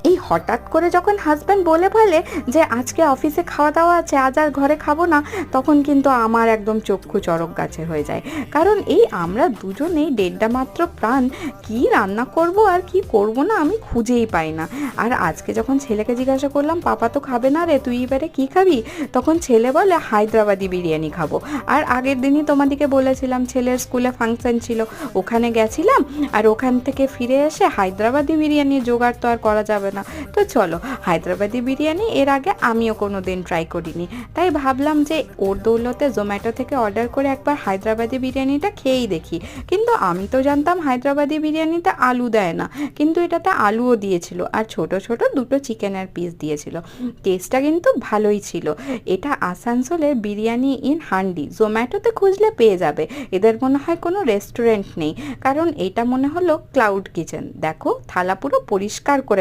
এই হঠাৎ করে যখন হাজব্যান্ড বলে ফেলে যে আজকে অফিসে খাওয়া দাওয়া আছে, আজ আর ঘরে খাবো না, তখন কিন্তু আমার একদম চক্ষু চড়ক গাছের হয়ে যায়। কারণ এই আমরা দুজনেই দেড়টা মাত্র প্রাণ, কি রান্না করব আর কি করব না আমি খুঁজেই পাই না। আর আজকে যখন ছেলেকে জিজ্ঞাসা করলাম পাপা তো খাবে না রে, তুই এবারে কি খাবি, তখন ছেলে বলে হায়দ্রাবাদি বিরিয়ানি খাবো। আর আগের দিনই তোমাদেরকে বলেছিলাম ছেলের স্কুলে ফাংশন ছিল, ওখানে গেছিলাম, আর ওখান থেকে ফিরে এসে হায়দ্রাবাদি বিরিয়ানির জোগাড় তো আর করা যাবে না। তো চলো, হায়দ্রাবাদি বিরিয়ানি এর আগে আমিও কোনো দিন ট্রাই করিনি, তাই ভাবলাম যে ওর দৌলতে জোম্যাটো থেকে অর্ডার করে একবার হায়দ্রাবাদি বিরিয়ানিটা খেয়েই দেখি। কিন্তু আমি তো জানতাম হায়দ্রাবাদি বিরিয়ানিতে আলু দেয় না, কিন্তু এটাতে আলুও দিয়েছিল আর ছোট ছোট দুটো চিকেনের পিস দিয়েছিল। টেস্টটা কিন্তু ভালোই ছিল। এটা আসানসোলের বিরিয়ানি ইন হান্ডি, জোম্যাটোতে খুঁজলে পেয়ে যাবে। এদের মনে হয় কোনো রেস্টুরেন্ট নেই, কারণ এটা মনে হলো ক্লাউড কিচেন। দেখো থালা পুরো পরিষ্কার করে